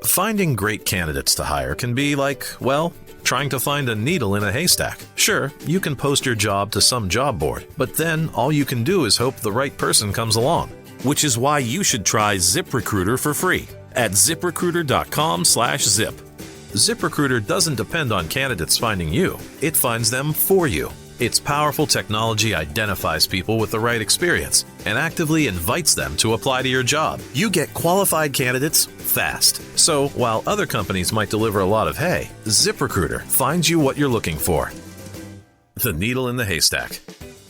Finding great candidates to hire can be like, well, trying to find a needle in a haystack. Sure, you can post your job to some job board, but then all you can do is hope the right person comes along. Which is why you should try ZipRecruiter for free at ziprecruiter.com/zip. ZipRecruiter doesn't depend on candidates finding you. It finds them for you. Its powerful technology identifies people with the right experience and actively invites them to apply to your job. You get qualified candidates fast. So while other companies might deliver a lot of hay, ZipRecruiter finds you what you're looking for. The needle in the haystack.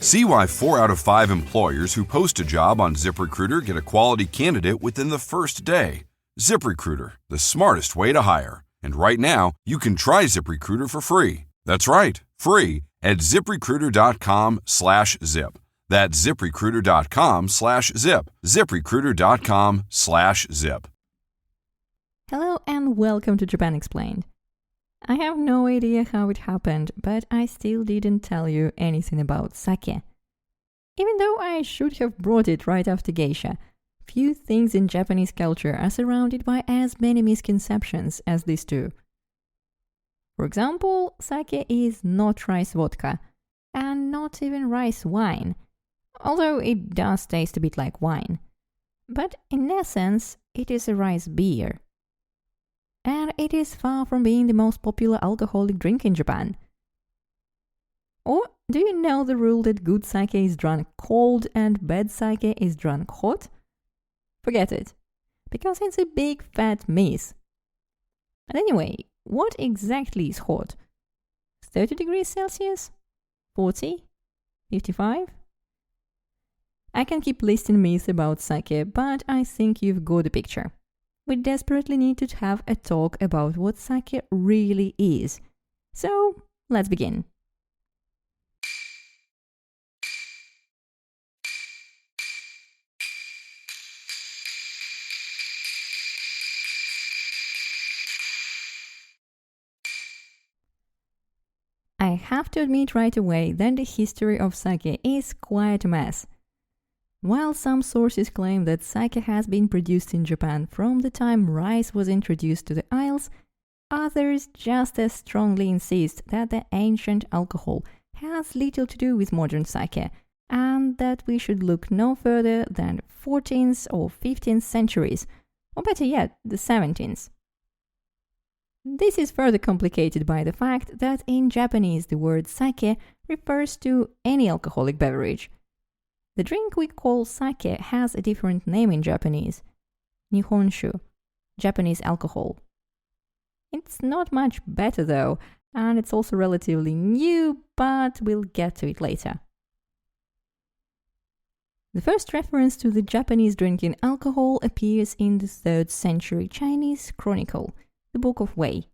See why 4 out of 5 employers who post a job on ZipRecruiter get a quality candidate within the first day. ZipRecruiter, the smartest way to hire. And right now, you can try ZipRecruiter for free. That's right, free at ziprecruiter.com/zip. That's ziprecruiter.com/zip. ziprecruiter.com/zip. Hello and welcome to Japan Explained. I have no idea how it happened, but I still didn't tell you anything about sake. Even though I should have brought it right after geisha, few things in Japanese culture are surrounded by as many misconceptions as these two. For example, sake is not rice vodka, and not even rice wine, although it does taste a bit like wine. But in essence, it is a rice beer. And it is far from being the most popular alcoholic drink in Japan. Or do you know the rule that good sake is drunk cold and bad sake is drunk hot? Forget it, because it's a big fat myth. And anyway, what exactly is hot? 30 degrees Celsius? 40? 55? I can keep listing myths about sake, but I think you've got the picture. We desperately need to have a talk about what sake really is. So, let's begin. I have to admit right away that the history of sake is quite a mess. While some sources claim that sake has been produced in Japan from the time rice was introduced to the Isles, others just as strongly insist that the ancient alcohol has little to do with modern sake, and that we should look no further than 14th or 15th centuries, or better yet, the 17th. This is further complicated by the fact that in Japanese the word sake refers to any alcoholic beverage. The drink we call sake has a different name in Japanese, Nihonshu, Japanese alcohol. It's not much better though, and it's also relatively new, but we'll get to it later. The first reference to the Japanese drinking alcohol appears in the 3rd century Chinese chronicle, the Book of Wei.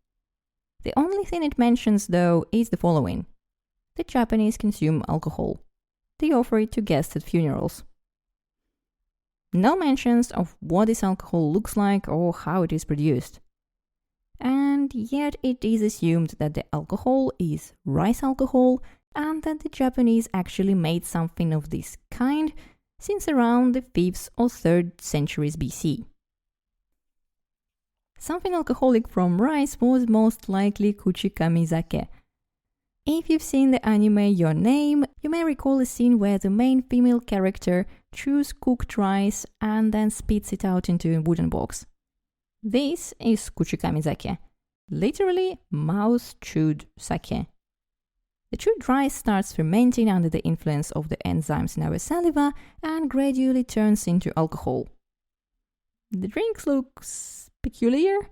The only thing it mentions though is the following: the Japanese consume alcohol. They offer it to guests at funerals. No mentions of what this alcohol looks like or how it is produced. And yet it is assumed that the alcohol is rice alcohol and that the Japanese actually made something of this kind since around the 5th or 3rd centuries BC. Something alcoholic from rice was most likely kuchikamizake. If you've seen the anime Your Name, you may recall a scene where the main female character chews cooked rice and then spits it out into a wooden box. This is kuchikamizake, literally mouth-chewed sake. The chewed rice starts fermenting under the influence of the enzymes in our saliva and gradually turns into alcohol. The drink looks peculiar,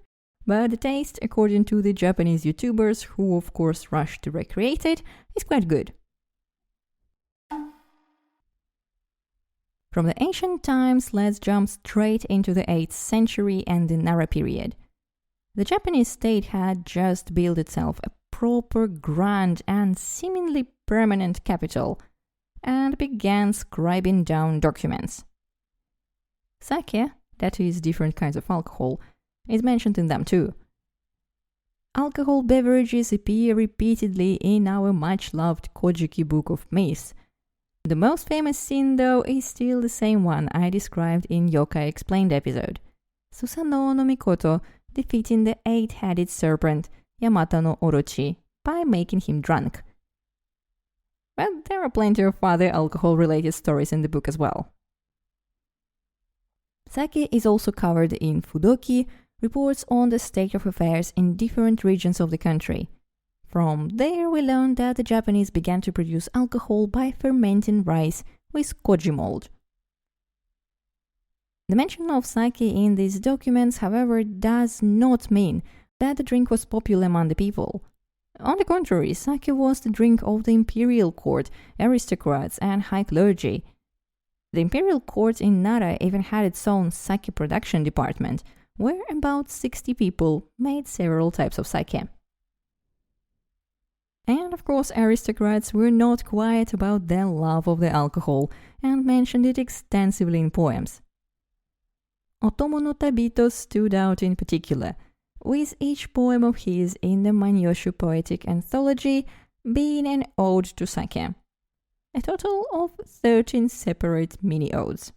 but the taste, according to the Japanese YouTubers, who of course rush to recreate it, is quite good. From the ancient times, let's jump straight into the 8th century and the Nara period. The Japanese state had just built itself a proper, grand and seemingly permanent capital, and began scribing down documents. Sake, that is different kinds of alcohol, is mentioned in them too. Alcohol beverages appear repeatedly in our much-loved Kojiki Book of Myths. The most famous scene, though, is still the same one I described in Yokai Explained episode. Susanoo no Mikoto, defeating the 8-headed serpent Yamata no Orochi by making him drunk. But there are plenty of other alcohol-related stories in the book as well. Sake is also covered in Fudoki, reports on the state of affairs in different regions of the country. From there we learn that the Japanese began to produce alcohol by fermenting rice with koji mold. The mention of sake in these documents, however, does not mean that the drink was popular among the people. On the contrary, sake was the drink of the imperial court, aristocrats, and high clergy. The imperial court in Nara even had its own sake production department, where about 60 people made several types of sake. And of course, aristocrats were not quiet about their love of the alcohol and mentioned it extensively in poems. Otomo no Tabito stood out in particular, with each poem of his in the Nihonshu poetic anthology being an ode to sake. A total of 13 separate mini-odes.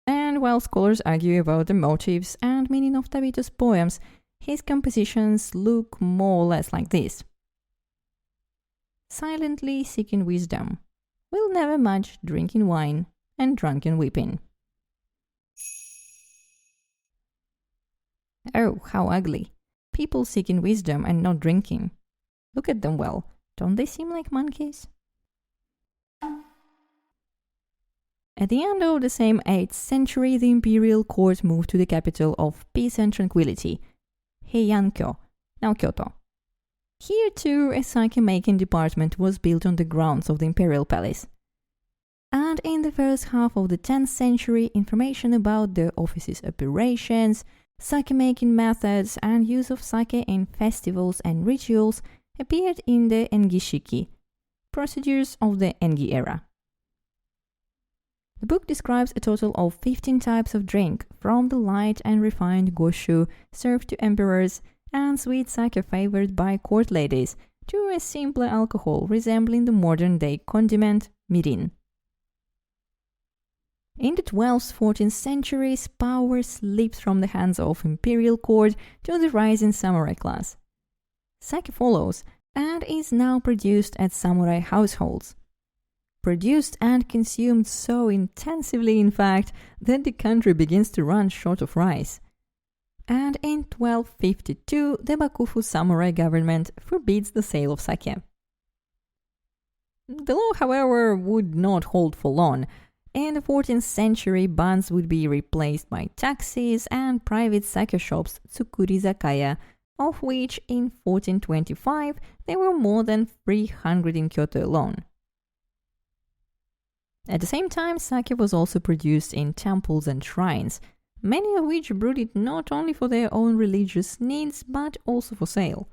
And while scholars argue about the motives and meaning of Tabito's poems, his compositions look more or less like this. Silently seeking wisdom, will never much drinking wine and drunken weeping. Oh, how ugly. People seeking wisdom and not drinking. Look at them well. Don't they seem like monkeys? At the end of the same 8th century, the imperial court moved to the capital of peace and tranquility, Heian-kyo, now Kyoto. Here too, a sake-making department was built on the grounds of the imperial palace. And in the first half of the 10th century, information about the office's operations, sake-making methods, and use of sake in festivals and rituals appeared in the Engishiki, procedures of the Engi era. The book describes a total of 15 types of drink, from the light and refined goshu served to emperors and sweet sake favored by court ladies, to a simpler alcohol resembling the modern-day condiment mirin. In the 12th, 14th centuries, power slipped from the hands of imperial court to the rising samurai class. Sake follows and is now produced at samurai households. Produced and consumed so intensively, in fact, that the country begins to run short of rice. And in 1252, the Bakufu samurai government forbids the sale of sake. The law, however, would not hold for long. In the 14th century, bans would be replaced by taxis and private sake shops, tsukuri zakaya, of which in 1425 there were more than 300 in Kyoto alone. At the same time, sake was also produced in temples and shrines, many of which brewed it not only for their own religious needs but also for sale.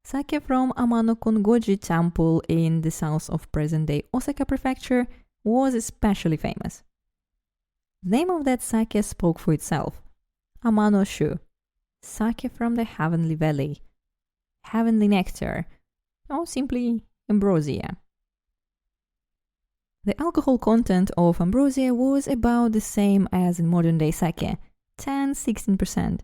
Sake from Amano Kongoji Temple in the south of present-day Osaka Prefecture was especially famous. The name of that sake spoke for itself. Amano-shu, sake from the heavenly valley, heavenly nectar, or simply ambrosia. The alcohol content of ambrosia was about the same as in modern-day sake, 10-16%,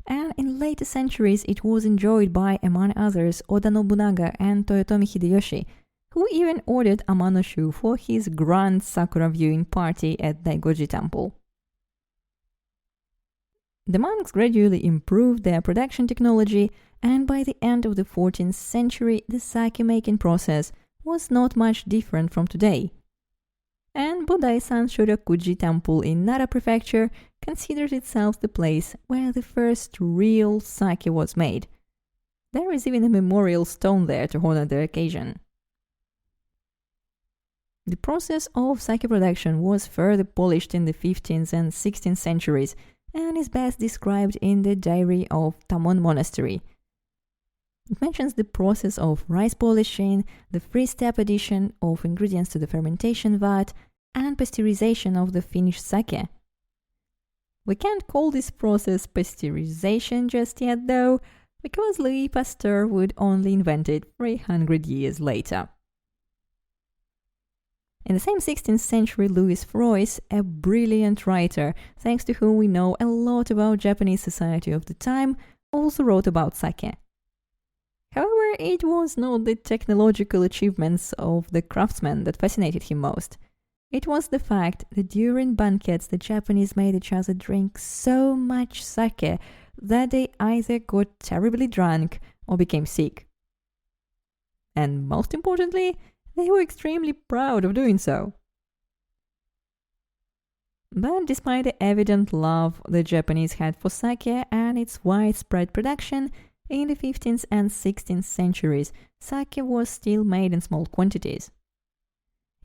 and in later centuries it was enjoyed by, among others, Oda Nobunaga and Toyotomi Hideyoshi, who even ordered Amano-shu for his grand sakura viewing party at Daigoji Temple. The monks gradually improved their production technology, and by the end of the 14th century the sake-making process was not much different from today. And Bodai-san Shorakuji Temple in Nara Prefecture considered itself the place where the first real sake was made. There is even a memorial stone there to honor the occasion. The process of sake production was further polished in the 15th and 16th centuries and is best described in the diary of Tamon Monastery. It mentions the process of rice polishing, the three-step addition of ingredients to the fermentation vat, and pasteurization of the finished sake. We can't call this process pasteurization just yet though, because Louis Pasteur would only invent it 300 years later. In the same 16th century, Louis Frois, a brilliant writer, thanks to whom we know a lot about Japanese society of the time, also wrote about sake. However, it was not the technological achievements of the craftsmen that fascinated him most. It was the fact that during banquets the Japanese made each other drink so much sake that they either got terribly drunk or became sick. And most importantly, they were extremely proud of doing so. But despite the evident love the Japanese had for sake and its widespread production, in the 15th and 16th centuries, sake was still made in small quantities.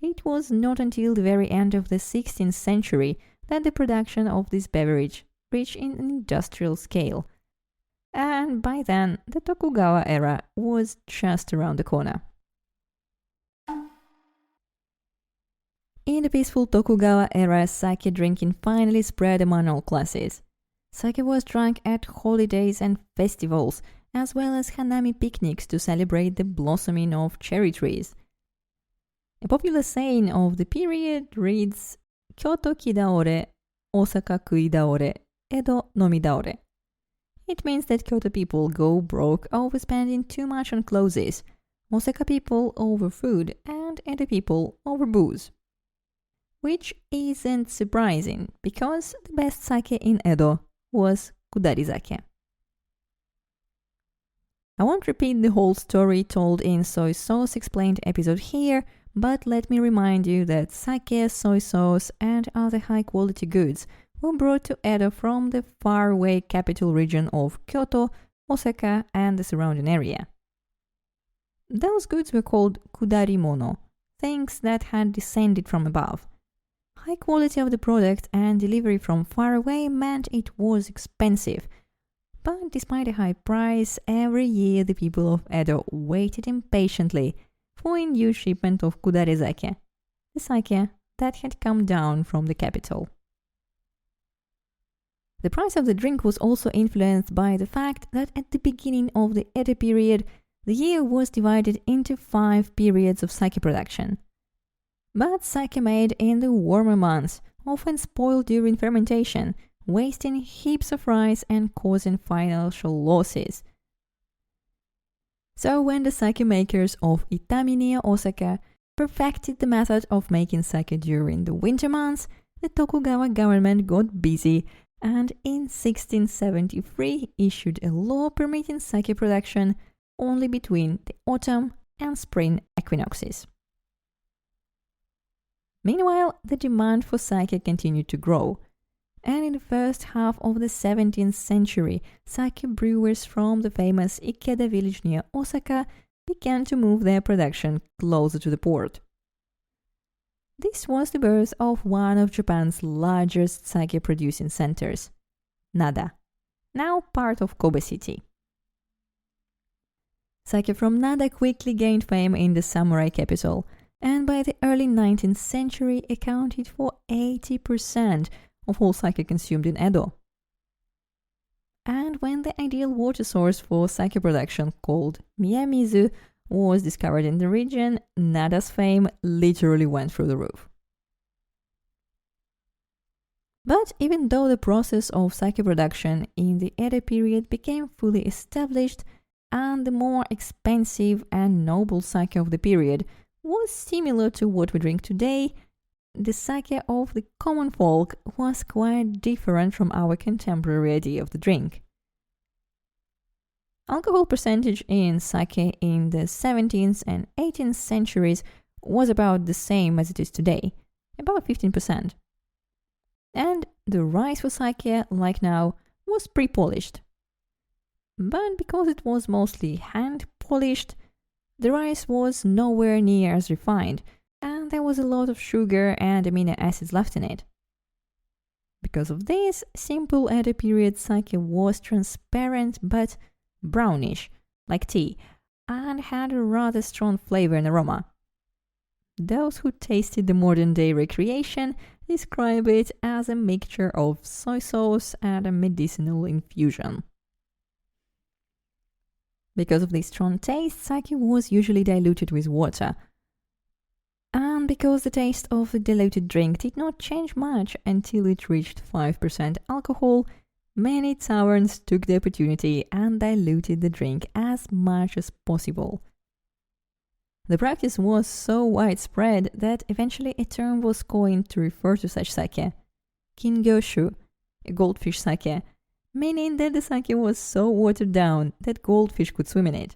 It was not until the very end of the 16th century that the production of this beverage reached an industrial scale. And by then, the Tokugawa era was just around the corner. In the peaceful Tokugawa era, sake drinking finally spread among all classes. Sake was drunk at holidays and festivals, as well as hanami picnics to celebrate the blossoming of cherry trees. A popular saying of the period reads, Kyoto kidaore, Osaka kuidaore, Edo nomidaore. It means that Kyoto people go broke over spending too much on clothes, Osaka people over food, and Edo people over booze. Which isn't surprising, because the best sake in Edo was kudarizake. I won't repeat the whole story told in Soy Sauce Explained episode here, but let me remind you that sake, soy sauce, and other high-quality goods were brought to Edo from the faraway capital region of Kyoto, Osaka, and the surrounding area. Those goods were called kudarimono, things that had descended from above. High quality of the product and delivery from far away meant it was expensive. But despite a high price, every year the people of Edo waited impatiently for a new shipment of kudarizake, the sake that had come down from the capital. The price of the drink was also influenced by the fact that at the beginning of the Edo period, the year was divided into 5 periods of sake production. But sake made in the warmer months often spoiled during fermentation, wasting heaps of rice and causing financial losses. So when the sake makers of Itami near Osaka perfected the method of making sake during the winter months, the Tokugawa government got busy and in 1673 issued a law permitting sake production only between the autumn and spring equinoxes. Meanwhile, the demand for sake continued to grow, and in the first half of the 17th century, sake brewers from the famous Ikeda village near Osaka began to move their production closer to the port. This was the birth of one of Japan's largest sake producing centers, Nada, now part of Kobe City. Sake from Nada quickly gained fame in the samurai capital, and by the early 19th century accounted for 80% of all sake consumed in Edo. And when the ideal water source for sake production, called Miyamizu, was discovered in the region, Nada's fame literally went through the roof. But even though the process of sake production in the Edo period became fully established, and the more expensive and noble sake of the period was similar to what we drink today, the sake of the common folk was quite different from our contemporary idea of the drink. Alcohol percentage in sake in the 17th and 18th centuries was about the same as it is today, about 15%. And the rice for sake, like now, was pre-polished. But because it was mostly hand-polished, the rice was nowhere near as refined, and there was a lot of sugar and amino acids left in it. Because of this, simple Edo period sake was transparent but brownish, like tea, and had a rather strong flavor and aroma. Those who tasted the modern-day recreation describe it as a mixture of soy sauce and a medicinal infusion. Because of this strong taste, sake was usually diluted with water. And And because the taste of the diluted drink did not change much until it reached 5% alcohol, many taverns took the opportunity and diluted the drink as much as possible. The practice was so widespread that eventually a term was coined to refer to such sake, Nihonshu, a goldfish sake, meaning that the sake was so watered down that goldfish could swim in it.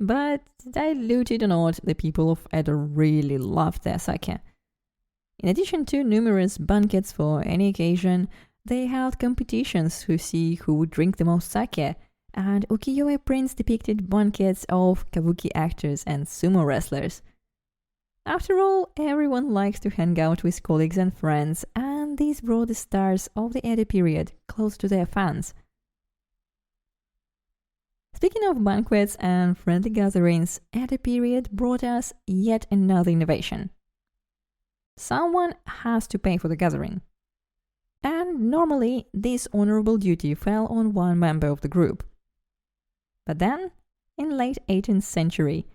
But diluted or not, the people of Edo really loved their sake. In addition to numerous banquets for any occasion, they held competitions to see who would drink the most sake, and ukiyo-e prints depicted banquets of kabuki actors and sumo wrestlers. After all, everyone likes to hang out with colleagues and friends, and these brought the stars of the Edo period close to their fans. Speaking of banquets and friendly gatherings, Edo period brought us yet another innovation. Someone has to pay for the gathering. And normally, this honorable duty fell on one member of the group. But then, in late 18th century,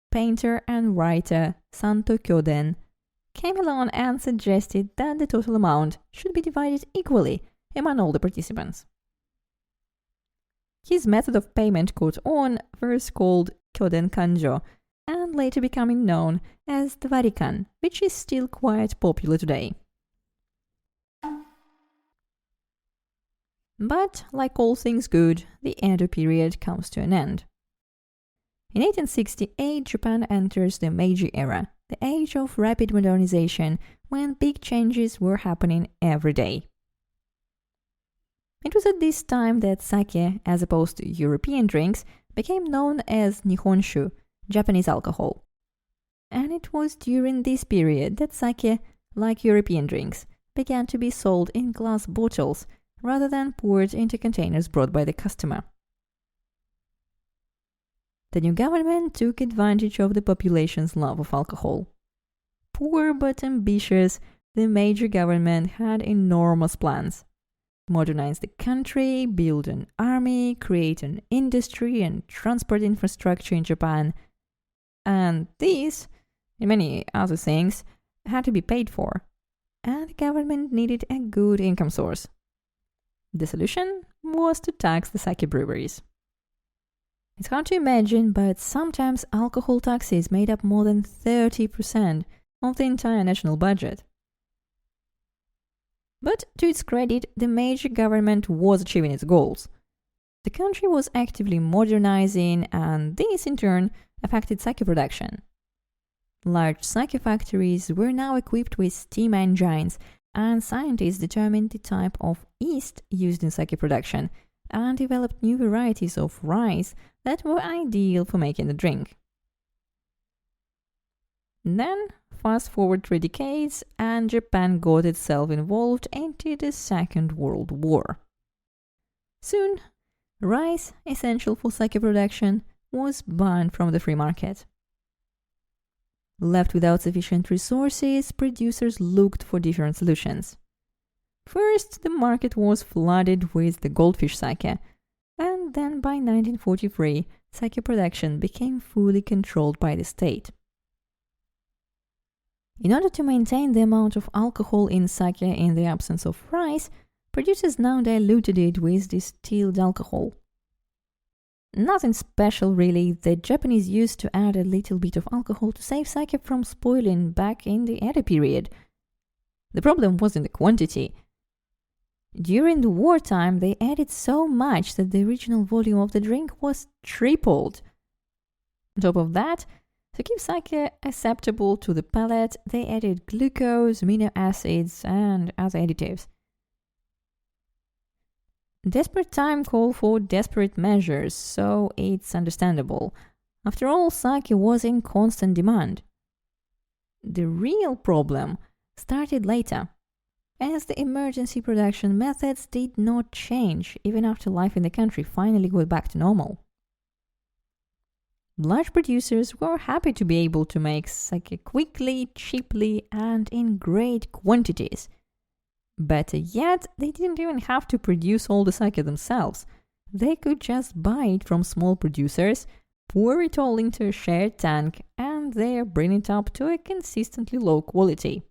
painter and writer Santo Kyoden came along and suggested that the total amount should be divided equally among all the participants. His method of payment caught on, first called Kyoden Kanjo, and later becoming known as the Warikan, which is still quite popular today. But, like all things good, the Edo period comes to an end. In 1868, Japan enters the Meiji era, the age of rapid modernization, when big changes were happening every day. It was at this time that sake, as opposed to European drinks, became known as Nihonshu, Japanese alcohol. And it was during this period that sake, like European drinks, began to be sold in glass bottles rather than poured into containers brought by the customer. The new government took advantage of the population's love of alcohol. Poor but ambitious, the Meiji government had enormous plans. Modernize the country, build an army, create an industry and transport infrastructure in Japan. And these, and many other things, had to be paid for. And the government needed a good income source. The solution was to tax the sake breweries. It's hard to imagine, but sometimes alcohol taxes made up more than 30% of the entire national budget. But to its credit, the Meiji government was achieving its goals. The country was actively modernizing, and this in turn affected sake production. Large sake factories were now equipped with steam engines, and scientists determined the type of yeast used in sake production and developed new varieties of rice that were ideal for making the drink. Then, fast forward 3 decades, and Japan got itself involved into the Second World War. Soon, rice, essential for sake production, was banned from the free market. Left without sufficient resources, producers looked for different solutions. First, the market was flooded with the goldfish sake, and then by 1943, sake production became fully controlled by the state. In order to maintain the amount of alcohol in sake in the absence of rice, producers now diluted it with distilled alcohol. Nothing special really, the Japanese used to add a little bit of alcohol to save sake from spoiling back in the Edo period. The problem wasn't the quantity. During the wartime, they added so much that the original volume of the drink was tripled. On top of that, to keep sake acceptable to the palate, they added glucose, amino acids, and other additives. Desperate time called for desperate measures, so it's understandable. After all, sake was in constant demand. The real problem started later, as the emergency production methods did not change even after life in the country finally got back to normal. Large producers were happy to be able to make sake quickly, cheaply, and in great quantities. Better yet, they didn't even have to produce all the sake themselves. They could just buy it from small producers, pour it all into a shared tank, and and they're bringing it up to a consistently low quality.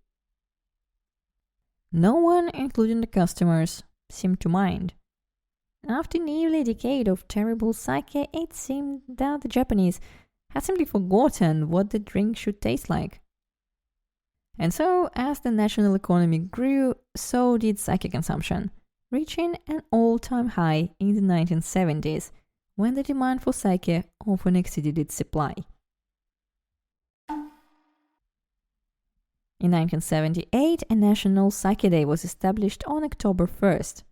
No one, including the customers, seemed to mind. After nearly a decade of terrible sake, it seemed that the Japanese had simply forgotten what the drink should taste like. And so, as the national economy grew, so did sake consumption, reaching an all-time high in the 1970s, when the demand for sake often exceeded its supply. In 1978, a national sake day was established on October 1st.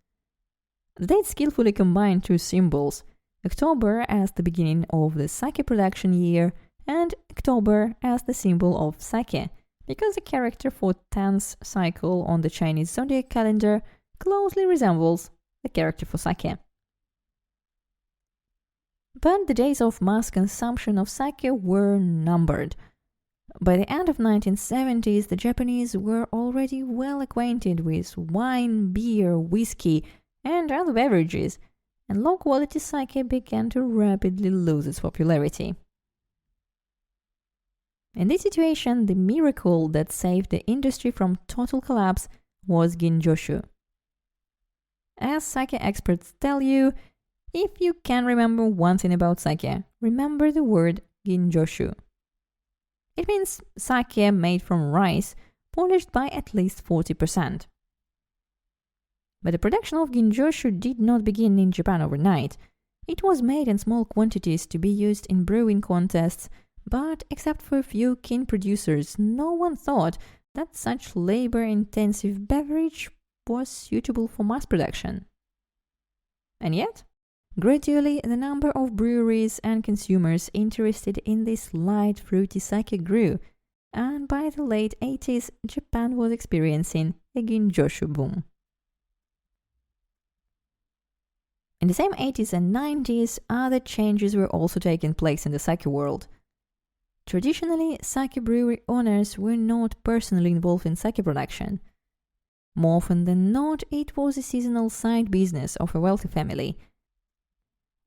The date skillfully combined two symbols, October as the beginning of the sake production year and October as the symbol of sake, because the character for 10th cycle on the Chinese zodiac calendar closely resembles the character for sake. But the days of mass consumption of sake were numbered. By the end of 1970s, the Japanese were already well acquainted with wine, beer, whiskey, and other beverages, and low-quality sake began to rapidly lose its popularity. In this situation, the miracle that saved the industry from total collapse was ginjoshu. As sake experts tell you, if you can remember one thing about sake, remember the word ginjoshu. It means sake made from rice, polished by at least 40%. But the production of ginjoshu did not begin in Japan overnight. It was made in small quantities to be used in brewing contests, but except for a few keen producers, no one thought that such labor-intensive beverage was suitable for mass production. And yet, gradually the number of breweries and consumers interested in this light fruity sake grew, and by the late 80s, Japan was experiencing a ginjoshu boom. In the same 80s and 90s, other changes were also taking place in the sake world. Traditionally, sake brewery owners were not personally involved in sake production. More often than not, it was a seasonal side business of a wealthy family.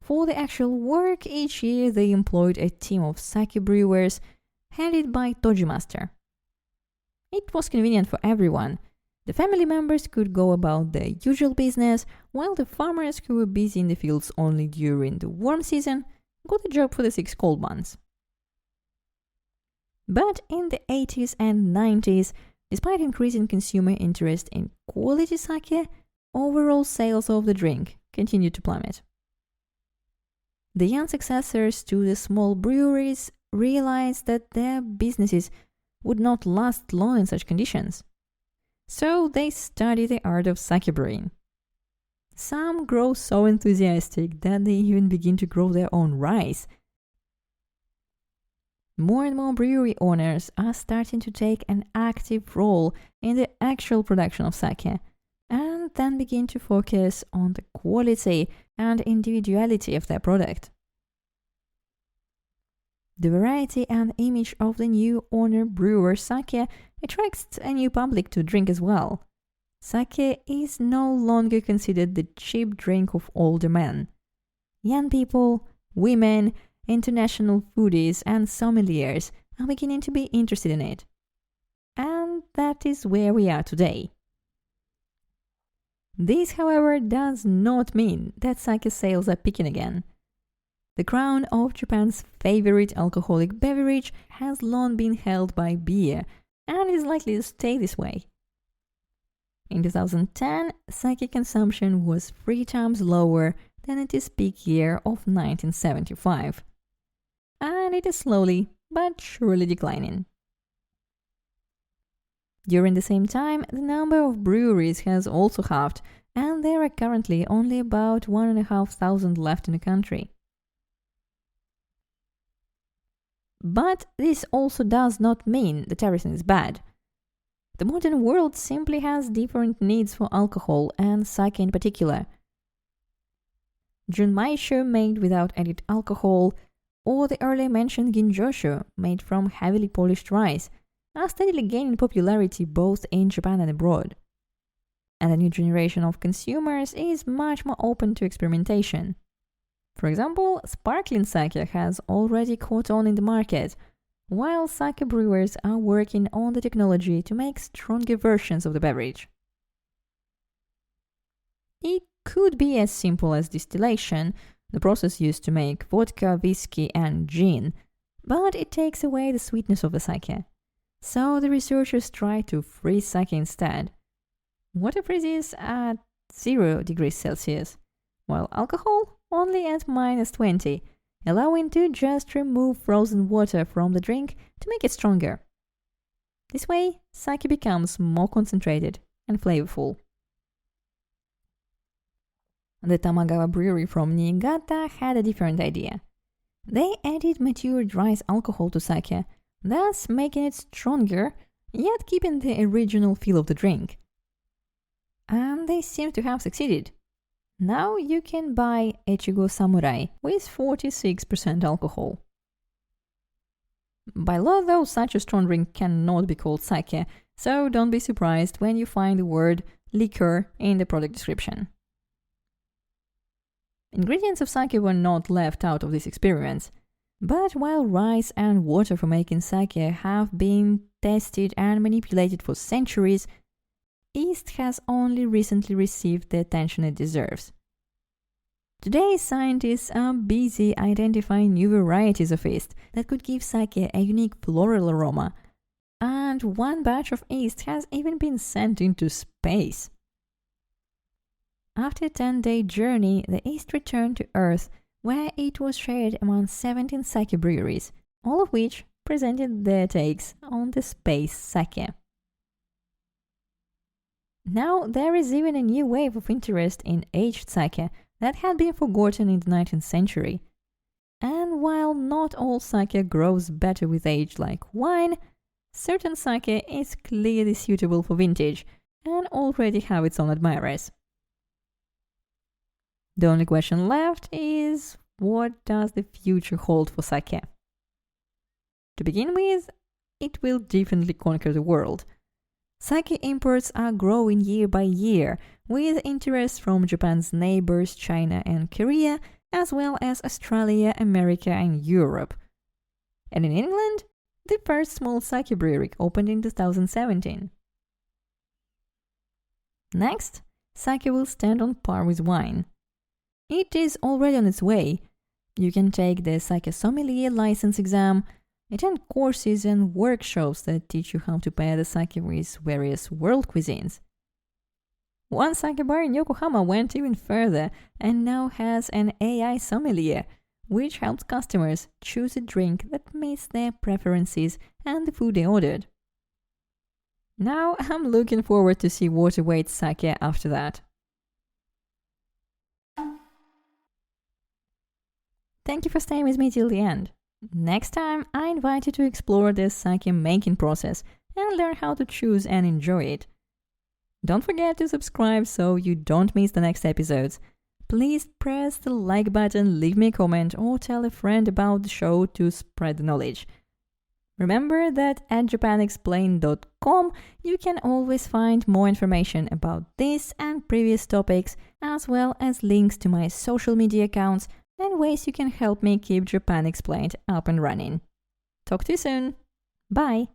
For the actual work, each year they employed a team of sake brewers headed by Toji Master. It was convenient for everyone. The family members could go about their usual business, while the farmers who were busy in the fields only during the warm season got a job for the 6 cold months. But in the 80s and 90s, despite increasing consumer interest in quality sake, overall sales of the drink continued to plummet. The young successors to the small breweries realized that their businesses would not last long in such conditions. So they study the art of sake brewing. Some grow so enthusiastic that they even begin to grow their own rice. More and more brewery owners are starting to take an active role in the actual production of sake, and then begin to focus on the quality and individuality of their product. The variety and image of the new owner brewer sake attracts a new public to drink as well. Sake is no longer considered the cheap drink of older men. Young people, women, international foodies and sommeliers are beginning to be interested in it. And that is where we are today. This, however, does not mean that sake sales are peaking again. The crown of Japan's favorite alcoholic beverage has long been held by beer and is likely to stay this way. In 2010, sake consumption was 3 times lower than at its peak year of 1975. And it is slowly but surely declining. During the same time, the number of breweries has also halved, and there are currently only about 1,500 left in the country. But this also does not mean that everything is bad. The modern world simply has different needs for alcohol, and sake in particular. Junmaishu made without added alcohol, or the earlier mentioned ginjoshu made from heavily polished rice, are steadily gaining popularity both in Japan and abroad. And the new generation of consumers is much more open to experimentation. For example, sparkling sake has already caught on in the market, while sake brewers are working on the technology to make stronger versions of the beverage. It could be as simple as distillation, the process used to make vodka, whiskey, and gin, but it takes away the sweetness of the sake. So the researchers try to freeze sake instead. Water freezes at 0 degrees Celsius, while alcohol only at -20, allowing to just remove frozen water from the drink to make it stronger. This way, sake becomes more concentrated and flavorful. The Tamagawa brewery from Niigata had a different idea. They added matured rice alcohol to sake, thus making it stronger, yet keeping the original feel of the drink. And they seem to have succeeded. Now you can buy Echigo Samurai with 46% alcohol. By law, though, such a strong drink cannot be called sake, so don't be surprised when you find the word liquor in the product description. Ingredients of sake were not left out of this experiment, but while rice and water for making sake have been tested and manipulated for centuries, yeast has only recently received the attention it deserves. Today, scientists are busy identifying new varieties of yeast that could give sake a unique floral aroma, and one batch of yeast has even been sent into space. After a 10-day journey, the yeast returned to Earth, where it was shared among 17 sake breweries, all of which presented their takes on the space sake. Now there is even a new wave of interest in aged sake that had been forgotten in the 19th century. And while not all sake grows better with age like wine, certain sake is clearly suitable for vintage and already have its own admirers. The only question left is, what does the future hold for sake? To begin with, it will definitely conquer the world. Sake imports are growing year by year, with interest from Japan's neighbors China and Korea, as well as Australia, America, and Europe. And in England, the first small sake brewery opened in 2017. Next, sake will stand on par with wine. It is already on its way. You can take the sake sommelier license exam, attend courses and workshops that teach you how to pair the sake with various world cuisines. One sake bar in Yokohama went even further and now has an AI sommelier, which helps customers choose a drink that meets their preferences and the food they ordered. Now I'm looking forward to see what awaits sake after that. Thank you for staying with me till the end. Next time, I invite you to explore the sake making process and learn how to choose and enjoy it. Don't forget to subscribe so you don't miss the next episodes. Please press the like button, leave me a comment, or tell a friend about the show to spread the knowledge. Remember that at japanexplained.com you can always find more information about this and previous topics, as well as links to my social media accounts and ways you can help me keep Japan Explained up and running. Talk to you soon. Bye!